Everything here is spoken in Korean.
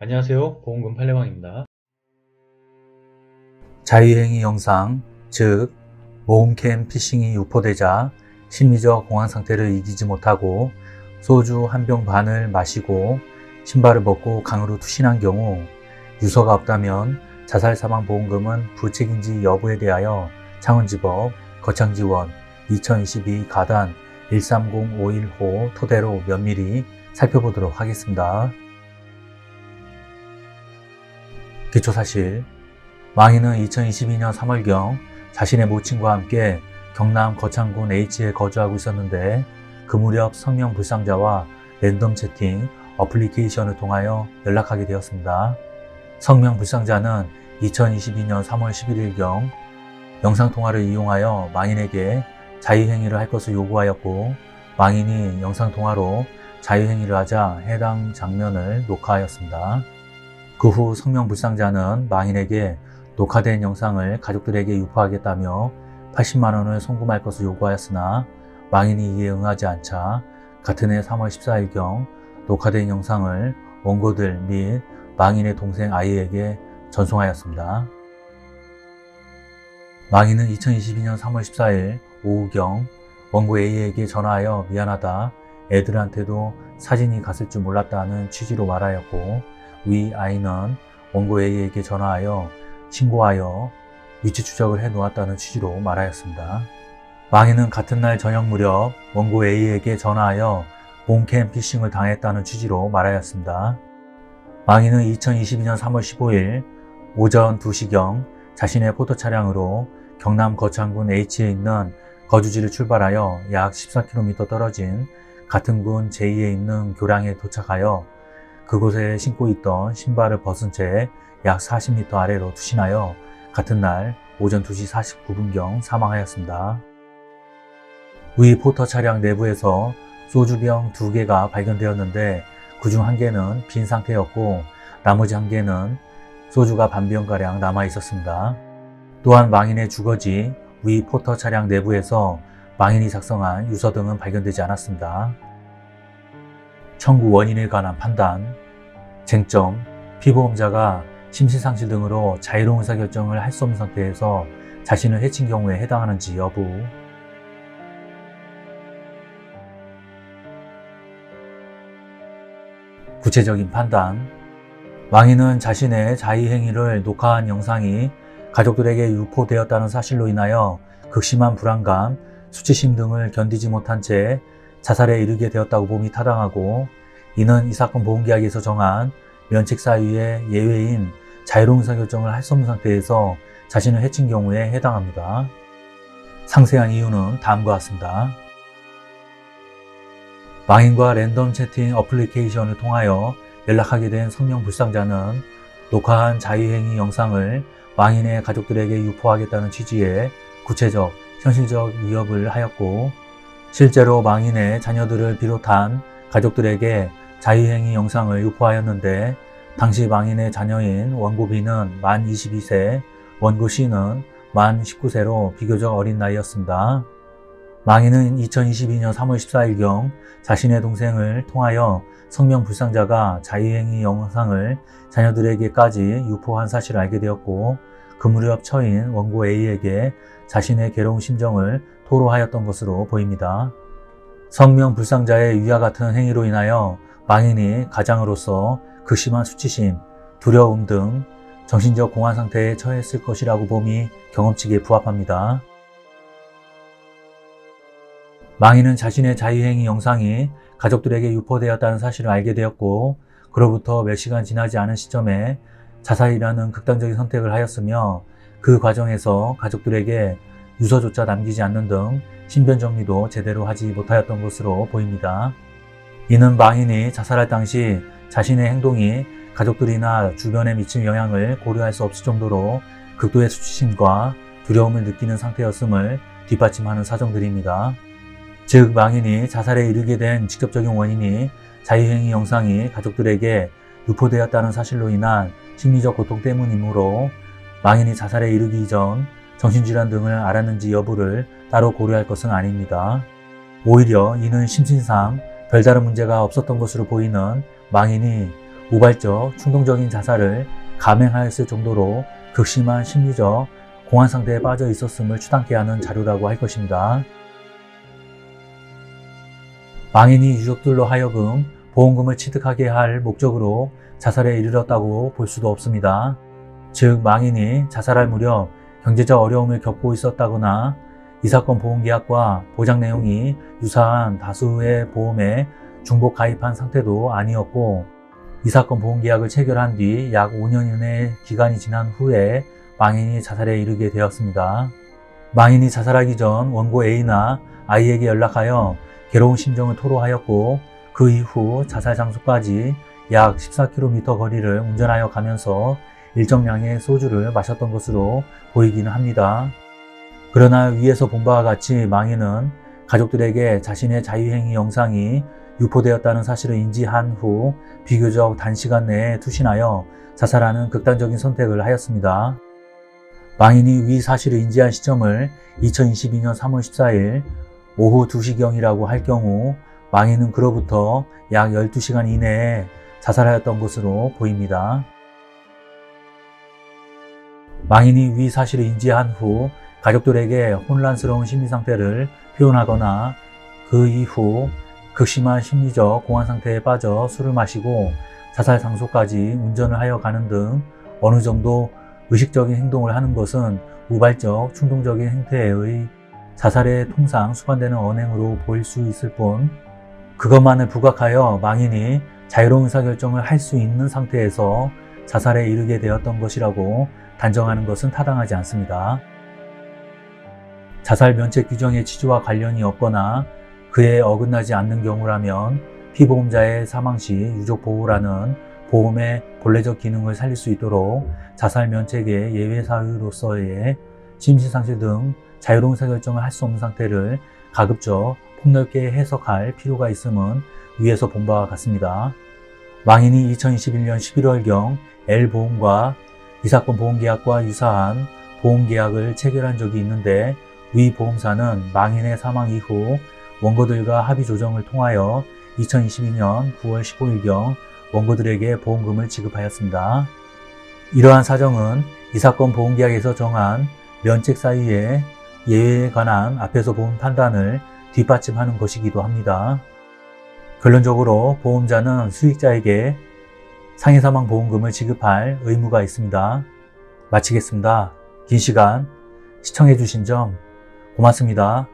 안녕하세요. 보험금 팔례방입니다. 자유행위 영상, 즉 모음캠 피싱이 유포되자 심리적 공황 상태를 이기지 못하고 소주 한 병 반을 마시고 신발을 벗고 강으로 투신한 경우 유서가 없다면 자살사망보험금은 부책인지 여부에 대하여 창원지법 거창지원 2022 가단 130515 토대로 면밀히 살펴보도록 하겠습니다. 기초사실, 망인은 2022년 3월경 자신의 모친과 함께 경남 거창군 H에 거주하고 있었는데 그 무렵 성명 불상자와 랜덤 채팅 어플리케이션을 통하여 연락하게 되었습니다. 성명 불상자는 2022년 3월 11일경 영상통화를 이용하여 망인에게 자유행위를 할 것을 요구하였고, 망인이 영상통화로 자유행위를 하자 해당 장면을 녹화하였습니다. 그 후 성명 불상자는 망인에게 녹화된 영상을 가족들에게 유포하겠다며 80만원을 송금할 것을 요구하였으나 망인이 이에 응하지 않자 같은 해 3월 14일경 녹화된 영상을 원고들 및 망인의 동생 아이에게 전송하였습니다. 망인은 2022년 3월 14일 오후경 원고 A에게 전화하여 미안하다, 애들한테도 사진이 갔을 줄 몰랐다는 취지로 말하였고, 위 아이는 원고 A에게 전화하여 신고하여 위치 추적을 해 놓았다는 취지로 말하였습니다. 망인은 같은 날 저녁 무렵 원고 A에게 전화하여 모음캠 피싱을 당했다는 취지로 말하였습니다. 망인은 2022년 3월 15일 오전 2시경 자신의 포터 차량으로 경남 거창군 H에 있는 거주지를 출발하여 약 14km 떨어진 같은 군 J에 있는 교량에 도착하여 그곳에 신고 있던 신발을 벗은 채 약 40m 아래로 투신하여 같은 날 오전 2시 49분경 사망하였습니다. 위 포터 차량 내부에서 소주병 2개가 발견되었는데 그중 1개는 빈 상태였고 나머지 1개는 소주가 반병가량 남아 있었습니다. 또한 망인의 주거지 위 포터 차량 내부에서 망인이 작성한 유서 등은 발견되지 않았습니다. 청구 원인에 관한 판단, 쟁점, 피보험자가 심신상실 등으로 자유로운 의사결정을 할 수 없는 상태에서 자신을 해친 경우에 해당하는지 여부, 구체적인 판단, 망인은 자신의 자의행위를 녹화한 영상이 가족들에게 유포되었다는 사실로 인하여 극심한 불안감, 수치심 등을 견디지 못한 채 자살에 이르게 되었다고 봄이 타당하고, 이는 이 사건 보험계약에서 정한 면책사유의 예외인 자유로운 의사결정을 할 수 없는 상태에서 자신을 해친 경우에 해당합니다. 상세한 이유는 다음과 같습니다. 망인과 랜덤 채팅 어플리케이션을 통하여 연락하게 된 성명 불상자는 녹화한 자유행위 영상을 망인의 가족들에게 유포하겠다는 취지의 구체적, 현실적 위협을 하였고, 실제로 망인의 자녀들을 비롯한 가족들에게 자유행위 영상을 유포하였는데 당시 망인의 자녀인 원고 B는 만 22세, 원고 C는 만 19세로 비교적 어린 나이였습니다. 망인은 2022년 3월 14일경 자신의 동생을 통하여 성명 불상자가 자유행위 영상을 자녀들에게까지 유포한 사실을 알게 되었고, 그 무렵 처인 원고 A에게 자신의 괴로운 심정을 토로하였던 것으로 보입니다. 성명 불상자의 위와 같은 행위로 인하여 망인이 가장으로서 극심한 수치심, 두려움 등 정신적 공황 상태에 처했을 것이라고 봄이 경험치기에 부합합니다. 망인은 자신의 자유행위 영상이 가족들에게 유포되었다는 사실을 알게 되었고, 그로부터 몇 시간 지나지 않은 시점에 자살이라는 극단적인 선택을 하였으며, 그 과정에서 가족들에게 유서조차 남기지 않는 등 신변 정리도 제대로 하지 못하였던 것으로 보입니다. 이는 망인이 자살할 당시 자신의 행동이 가족들이나 주변에 미친 영향을 고려할 수 없을 정도로 극도의 수치심과 두려움을 느끼는 상태였음을 뒷받침하는 사정들입니다. 즉, 망인이 자살에 이르게 된 직접적인 원인이 자유행위 영상이 가족들에게 유포되었다는 사실로 인한 심리적 고통 때문이므로 망인이 자살에 이르기 이전 정신질환 등을 앓았는지 여부를 따로 고려할 것은 아닙니다. 오히려 이는 심신상 별다른 문제가 없었던 것으로 보이는 망인이 우발적, 충동적인 자살을 감행하였을 정도로 극심한 심리적 공황 상태에 빠져 있었음을 추담케 하는 자료라고 할 것입니다. 망인이 유족들로 하여금 보험금을 취득하게 할 목적으로 자살에 이르렀다고 볼 수도 없습니다. 즉, 망인이 자살할 무렵 경제적 어려움을 겪고 있었다거나 이 사건 보험계약과 보장 내용이 유사한 다수의 보험에 중복 가입한 상태도 아니었고, 이 사건 보험계약을 체결한 뒤 약 5년 이내의 기간이 지난 후에 망인이 자살에 이르게 되었습니다. 망인이 자살하기 전 원고 A나 I에게 연락하여 괴로운 심정을 토로하였고, 그 이후 자살 장소까지 약 14km 거리를 운전하여 가면서 일정량의 소주를 마셨던 것으로 보이기는 합니다. 그러나 위에서 본 바와 같이 망인은 가족들에게 자신의 자유행위 영상이 유포되었다는 사실을 인지한 후 비교적 단시간 내에 투신하여 자살하는 극단적인 선택을 하였습니다. 망인이 위 사실을 인지한 시점을 2022년 3월 14일 오후 2시경이라고 할 경우 망인은 그로부터 약 12시간 이내에 자살하였던 것으로 보입니다. 망인이 위 사실을 인지한 후 가족들에게 혼란스러운 심리 상태를 표현하거나 그 이후 극심한 심리적 공황 상태에 빠져 술을 마시고 자살 장소까지 운전을 하여 가는 등 어느 정도 의식적인 행동을 하는 것은 우발적, 충동적인 행태의 자살에 통상 수반되는 언행으로 보일 수 있을 뿐, 그것만을 부각하여 망인이 자유로운 의사결정을 할 수 있는 상태에서 자살에 이르게 되었던 것이라고 단정하는 것은 타당하지 않습니다. 자살 면책 규정의 취지와 관련이 없거나 그에 어긋나지 않는 경우라면 피보험자의 사망 시 유족보호라는 보험의 본래적 기능을 살릴 수 있도록 자살 면책의 예외 사유로서의 심신상실 등 자유로운 의사결정을 할 수 없는 상태를 가급적 폭넓게 해석할 필요가 있음은 위에서 본 바와 같습니다. 망인이 2021년 11월경 L보험과 이 사건 보험계약과 유사한 보험계약을 체결한 적이 있는데, 위 보험사는 망인의 사망 이후 원고들과 합의 조정을 통하여 2022년 9월 15일경 원고들에게 보험금을 지급하였습니다. 이러한 사정은 이 사건 보험계약에서 정한 면책 사유의 예외에 관한 앞에서 본 판단을 뒷받침하는 것이기도 합니다. 결론적으로 보험자는 수익자에게 상해사망 보험금을 지급할 의무가 있습니다. 마치겠습니다. 긴 시간 시청해주신 점 고맙습니다.